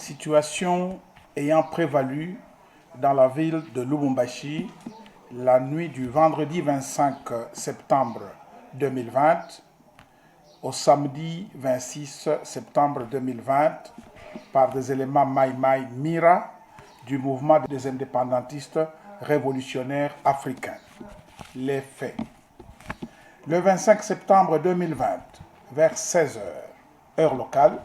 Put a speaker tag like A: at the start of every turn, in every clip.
A: Situation ayant prévalu dans la ville de Lubumbashi la nuit du vendredi 25 septembre 2020 au samedi 26 septembre 2020 par des éléments Maï Mira du mouvement des indépendantistes révolutionnaires africains. Les faits. Le 25 septembre 2020, vers 16h, heure locale,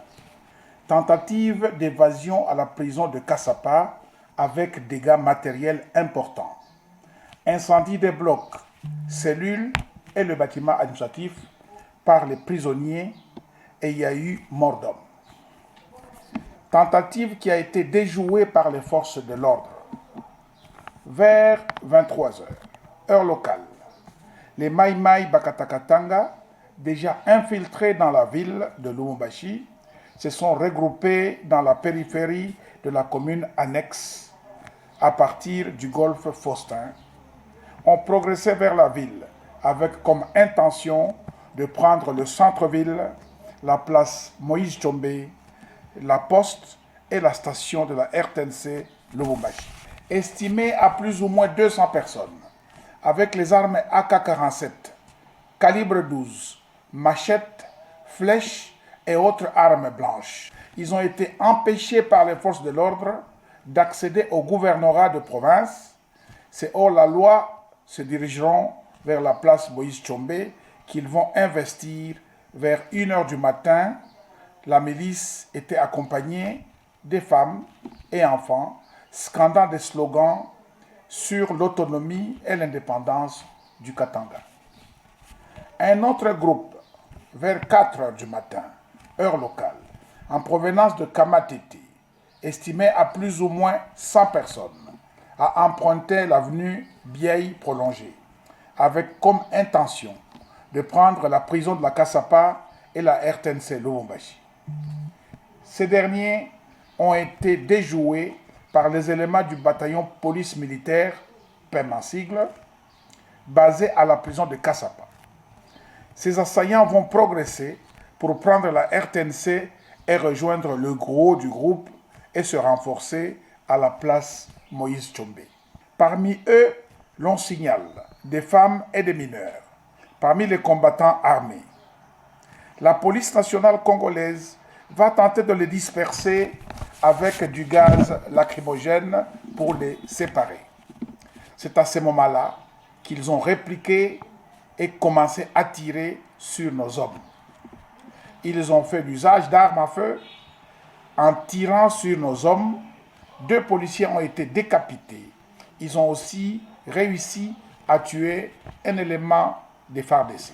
A: tentative d'évasion à la prison de Kassapa avec dégâts matériels importants. Incendie des blocs, cellules et le bâtiment administratif par les prisonniers et il y a eu mort d'homme. Tentative qui a été déjouée par les forces de l'ordre. Vers 23h, heure locale, les Maï Bakatakatanga, déjà infiltrés dans la ville de Lubumbashi, se sont regroupés dans la périphérie de la commune annexe à partir du golfe Faustin, ont progressé vers la ville avec comme intention de prendre le centre-ville, la place Moïse Tshombe, la poste et la station de la RTNC Lubumbashi. Estimé à plus ou moins 200 personnes, avec les armes AK-47, calibre 12, machettes, flèches et autres armes blanches. Ils ont été empêchés par les forces de l'ordre d'accéder au gouvernorat de province. C'est hors la loi se dirigeront vers la place Moïse Tshombe qu'ils vont investir vers 1h du matin. La milice était accompagnée des femmes et enfants scandant des slogans sur l'autonomie et l'indépendance du Katanga. Un autre groupe, vers 4h du matin, heure locale, en provenance de Kamatete, estimé à plus ou moins 100 personnes, a emprunté l'avenue Biaï prolongée, avec comme intention de prendre la prison de la Kassapa et la RTNC Lubumbashi. Ces derniers ont été déjoués par les éléments du bataillon police militaire, PEM en sigle, basé à la prison de Kassapa. Ces assaillants vont progresser pour prendre la RTNC et rejoindre le gros du groupe et se renforcer à la place Moïse Tshombe. Parmi eux, l'on signale des femmes et des mineurs, parmi les combattants armés. La police nationale congolaise va tenter de les disperser avec du gaz lacrymogène pour les séparer. C'est à ce moment-là qu'ils ont répliqué et commencé à tirer sur nos hommes. Ils ont fait l'usage d'armes à feu. En tirant sur nos hommes, 2 policiers ont été décapités. Ils ont aussi réussi à tuer un élément des FARDC.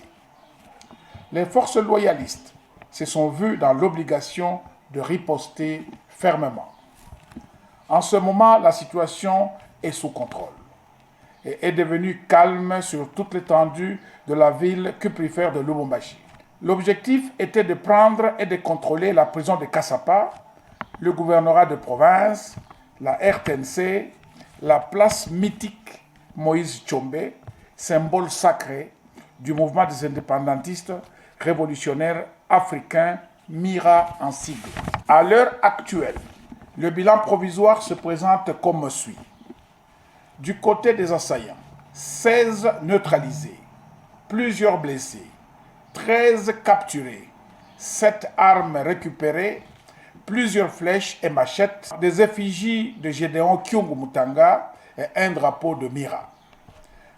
A: Les forces loyalistes se sont vues dans l'obligation de riposter fermement. En ce moment, la situation est sous contrôle et est devenue calme sur toute l'étendue de la ville cuprifère de Lubumbashi. L'objectif était de prendre et de contrôler la prison de Kassapa, le gouvernorat de province, la RTNC, la place mythique Moïse Tshombe, symbole sacré du mouvement des indépendantistes révolutionnaires africains, MIRA en sigle. À l'heure actuelle, le bilan provisoire se présente comme suit. Du côté des assaillants, 16 neutralisés, plusieurs blessés, 13 capturés, 7 armes récupérées, plusieurs flèches et machettes, des effigies de Gédéon Kyungu Mutanga et un drapeau de Mira.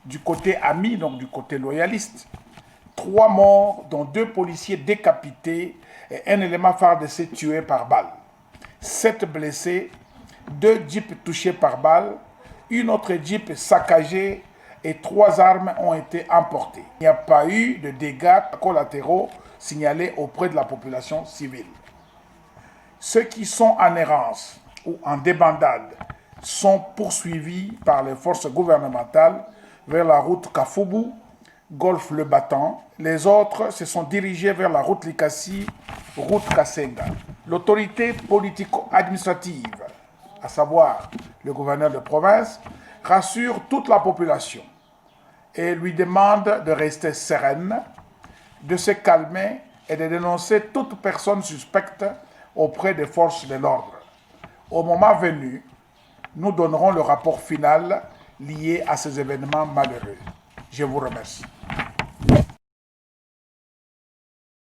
A: Du côté ami, donc du côté loyaliste, 3 morts, dont 2 policiers décapités et un élément FARDC tué par balle. 7 blessés, 2 jeeps touchés par balle, une autre jeep saccagée et 3 armes ont été emportées. Il n'y a pas eu de dégâts collatéraux signalés auprès de la population civile. Ceux qui sont en errance ou en débandade sont poursuivis par les forces gouvernementales vers la route Kafoubou, Golfe Le Battant. Les autres se sont dirigés vers la route Likasi, route Kasenga. L'autorité politico-administrative, à savoir le gouverneur de province, rassure toute la population et lui demande de rester sereine, de se calmer et de dénoncer toute personne suspecte auprès des forces de l'ordre. Au moment venu, nous donnerons le rapport final lié à ces événements malheureux. Je vous remercie.